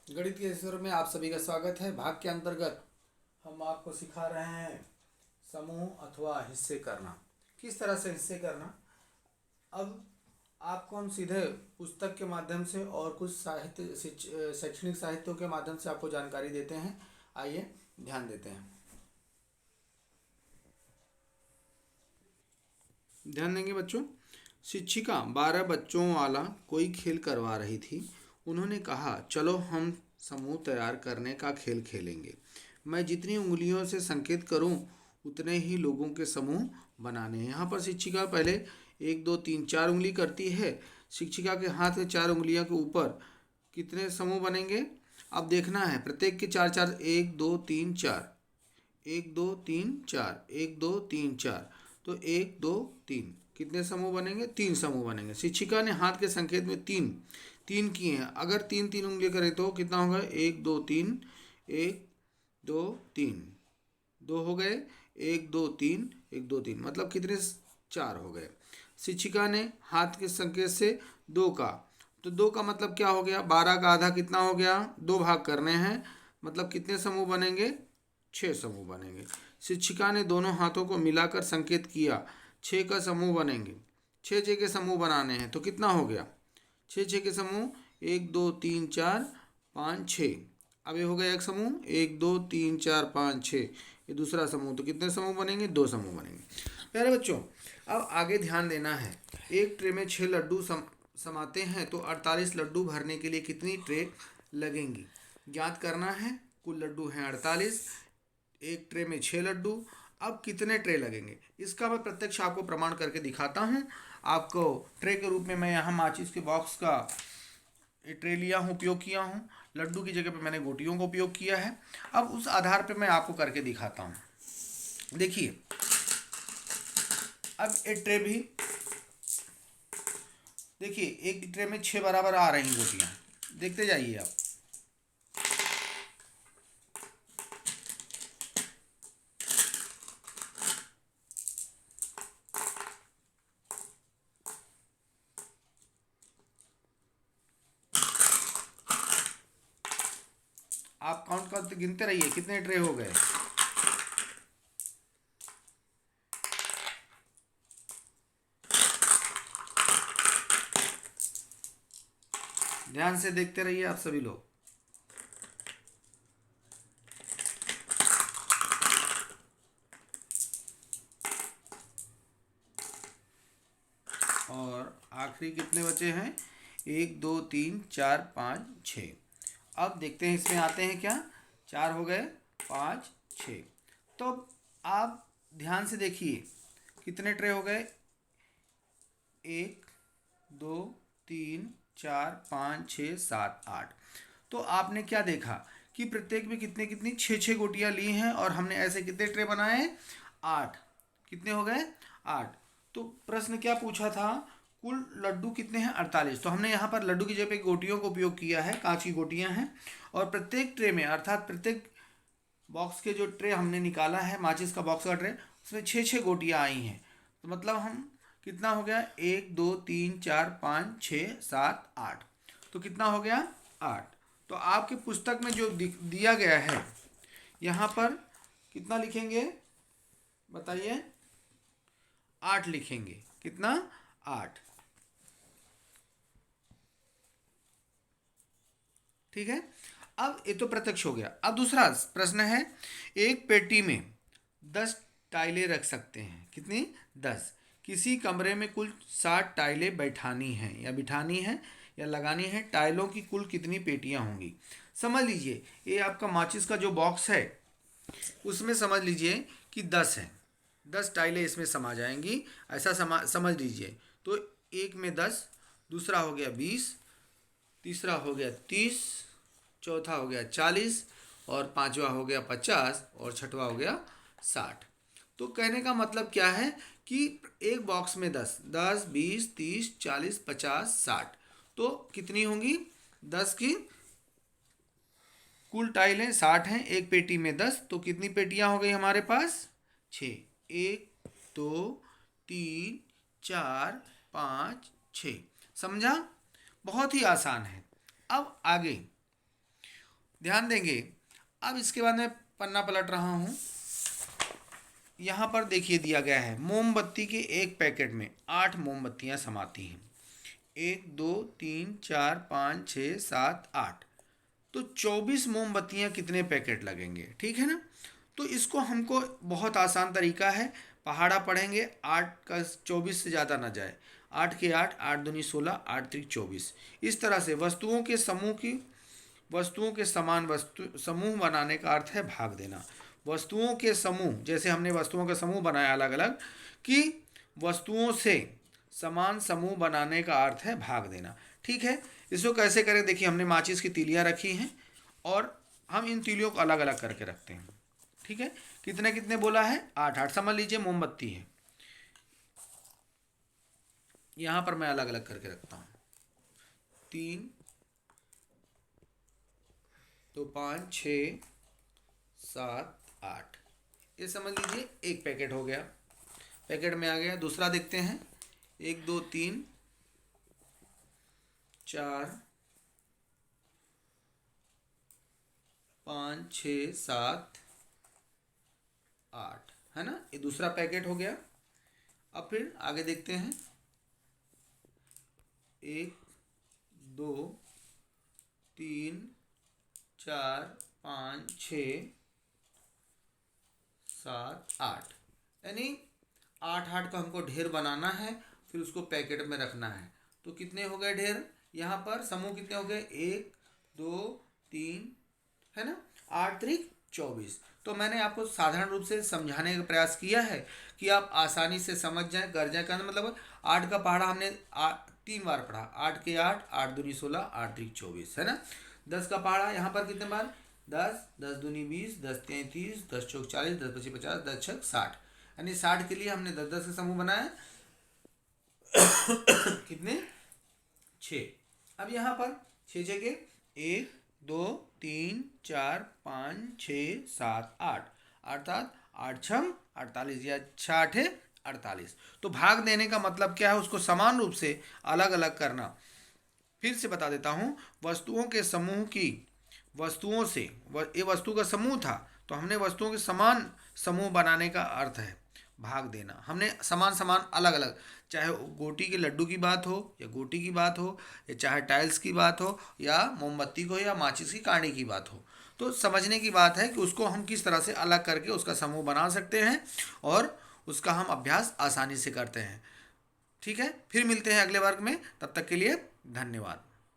गणित के सत्र में आप सभी का स्वागत है। भाग के अंतर्गत हम आपको सिखा रहे हैं समूह अथवा हिस्से करना। किस तरह से हिस्से करना। अब आपको हम सीधे पुस्तक के माध्यम से और कुछ शैक्षणिक साहित्यों के माध्यम से आपको जानकारी देते हैं। आइए ध्यान देते हैं। ध्यान देंगे बच्चों। शिक्षिका 12 बच्चों वाला कोई खेल करवा रही थी। उन्होंने कहा, चलो हम समूह तैयार करने का खेल खेलेंगे। मैं जितनी उंगलियों से संकेत करूं उतने ही लोगों के समूह बनाने हैं। यहाँ पर शिक्षिका पहले 1 2 3 4 उंगली करती है। शिक्षिका के हाथ में 4 उंगलियों के ऊपर कितने समूह बनेंगे अब देखना है। प्रत्येक के चार चार, 1 2 3 4, 1 2 3 4, 1 2 3 4, तो 1 2 3 कितने समूह बनेंगे? 3 समूह बनेंगे। शिक्षिका ने हाथ के संकेत में तीन तीन किए हैं। अगर तीन तीन उंगली करें तो कितना होगा? 1 2 3, 1 2 3, 2 हो गए, 1 2 3, 1 2 3, मतलब कितने? 4 हो गए। शिक्षिका ने हाथ के संकेत से 2 का, तो 2 का मतलब क्या हो गया? 12 का आधा कितना हो गया? 2 भाग करने हैं, मतलब कितने समूह बनेंगे? 6 समूह बनेंगे। शिक्षिका ने दोनों हाथों को मिलाकर संकेत किया, 6 का समूह बनेंगे। 6 6 के समूह बनाने हैं, तो कितना हो गया? 6 6 के समूह, 1 2 3 4 5 6। अब ये हो गया एक समूह, 1 2 3 4 5 6। ये दूसरा समूह, तो कितने समूह बनेंगे? 2 समूह बनेंगे। प्यारे बच्चों, अब आगे ध्यान देना है। एक ट्रे में 6 लड्डू समाते हैं, तो 48 लड्डू भरने के लिए कितनी ट्रे लगेंगी? ज्ञात करना है। कुल लड्डू हैं 48, एक ट्रे में 6 लड्डू। अब कितने ट्रे लगेंगे इसका मैं प्रत्यक्ष आपको प्रमाण करके दिखाता हूँ। आपको ट्रे के रूप में मैं यहाँ माचिस के बॉक्स का ट्रे लिया हूँ, उपयोग किया हूँ। लड्डू की जगह पे मैंने गोटियों का उपयोग किया है। अब उस आधार पे मैं आपको करके दिखाता हूँ। देखिए, अब एक ट्रे भी देखिए, एक ट्रे में 6 बराबर आ रही गोटियाँ। देखते जाइए आप। आप काउंट करते गिनते रहिए कितने ट्रे हो गए। ध्यान से देखते रहिए आप सभी लोग। और आखिरी कितने बचे हैं? 1 2 3 4 5 6। अब देखते हैं इसमें आते हैं क्या? 4 हो गए, 5 6। तो आप ध्यान से देखिए कितने ट्रे हो गए? 1 2 3 4 5 6 7 8। तो आपने क्या देखा कि प्रत्येक में कितने कितनी 6 6 गोटियां ली हैं, और हमने ऐसे कितने ट्रे बनाए? 8। कितने हो गए? 8। तो प्रश्न क्या पूछा था? कुल लड्डू कितने हैं? 48। तो हमने यहाँ पर लड्डू की जगह पे गोटियों का उपयोग किया है, कांच की गोटियां हैं। और प्रत्येक ट्रे में, अर्थात प्रत्येक बॉक्स के जो ट्रे हमने निकाला है, माचिस का बॉक्स का ट्रे, उसमें 6 6 गोटियां आई हैं। तो मतलब हम कितना हो गया? 1 2 3 4 5 6 7 8। तो कितना हो गया? 8। तो आपके पुस्तक में जो दिया गया है, यहाँ पर कितना लिखेंगे बताइए? 8 लिखेंगे। कितना? 8। ठीक है। अब ये तो प्रत्यक्ष हो गया। अब दूसरा प्रश्न है, एक पेटी में 10 टाइलें रख सकते हैं। कितनी? 10। किसी कमरे में कुल 60 टाइलें बैठानी हैं या बिठानी है या लगानी है। टाइलों की कुल कितनी पेटियां होंगी? समझ लीजिए, ये आपका माचिस का जो बॉक्स है उसमें समझ लीजिए कि 10 है। 10 टाइलें इसमें समा जाएंगी, ऐसा समझ लीजिए। तो एक में 10, दूसरा हो गया 20, तीसरा हो गया 30, चौथा हो गया 40, और पांचवा हो गया 50, और छठवा हो गया 60। तो कहने का मतलब क्या है कि एक बॉक्स में 10 10 20 30 40 50 60, तो कितनी होंगी? 10 की कुल टाइलें 60 हैं, एक पेटी में 10, तो कितनी पेटियां हो गई हमारे पास? 6। 1 2 3 4 5 6। समझा? बहुत ही आसान है। अब आगे ध्यान देंगे। अब इसके बाद मैं पन्ना पलट रहा हूँ। यहाँ पर देखिए दिया गया है मोमबत्ती के एक पैकेट में 8 मोमबत्तियाँ समाती हैं। 1 2 3 4 5 6 7 8, तो 24 मोमबत्तियाँ कितने पैकेट लगेंगे, ठीक है ना। तो इसको हमको बहुत आसान तरीका है, पहाड़ा पढ़ेंगे, 8 का 24 से ज़्यादा ना जाए। 8 के 8, 8 दूनी 16, 8 त्रिक 24। इस तरह से वस्तुओं के समान वस्तु समूह बनाने का अर्थ है भाग देना। वस्तुओं के समूह, जैसे हमने वस्तुओं का समूह बनाया अलग अलग, कि वस्तुओं से समान समूह बनाने का अर्थ है भाग देना, ठीक है। इसको कैसे करें, देखिए हमने माचिस की तीलियाँ रखी हैं और हम इन तीलियों को अलग अलग करके रखते हैं, ठीक है। कितने कितने बोला है, 8 8। समझ लीजिए मोमबत्ती है, यहाँ पर मैं अलग अलग करके रखता हूँ। 3 तो 5 6 7 8, ये समझ लीजिए एक पैकेट हो गया, पैकेट में आ गया। दूसरा देखते हैं, 1 2 3 4 5 6 7 8, है ना, ये दूसरा पैकेट हो गया। अब फिर आगे देखते हैं, 1 2 3 4 5 6 7 8, यानी 8 8 का हमको ढेर बनाना है, फिर उसको पैकेट में रखना है। तो कितने हो गए ढेर, यहाँ पर समूह कितने हो गए, 1 2 3, है ना, 8 त्रिक 24। तो मैंने आपको साधारण रूप से समझाने का प्रयास किया है कि आप आसानी से समझ जाएं, कर जाएं। कहने मतलब 8 का पहाड़ा हमने 3 बार पढ़ा, 8 के 8, 8 दूनी 16, 8 त्रिक 24, है ना। 10 का पहाड़ा यहाँ पर कितने बार, 10 10 दूनी 20, 10 33, 10 चौक 40, 10 पच्चीस 50, 10 छक 60, यानी 60 के लिए हमने 10 10 का समूह बनाया। कितने, 6। अब यहाँ पर 6 जगह 1 2 3 4 5 6 7 8, अर्थात 8 छम 48 या 6 8 48। तो भाग देने का मतलब क्या है, उसको समान रूप से अलग अलग करना। फिर से बता देता हूँ, वस्तुओं के समूह की वस्तुओं से ये वस्तु का समूह था, तो हमने वस्तुओं के समान समूह बनाने का अर्थ है भाग देना। हमने समान समान अलग अलग, चाहे गोटी के लड्डू की बात हो या गोटी की बात हो, या चाहे टाइल्स की बात हो या मोमबत्ती को या माचिस की कांडी की बात हो, तो समझने की बात है कि उसको हम किस तरह से अलग करके उसका समूह बना सकते हैं और उसका हम अभ्यास आसानी से करते हैं, ठीक है। फिर मिलते हैं अगले वर्ग में, तब तक के लिए धन्यवाद।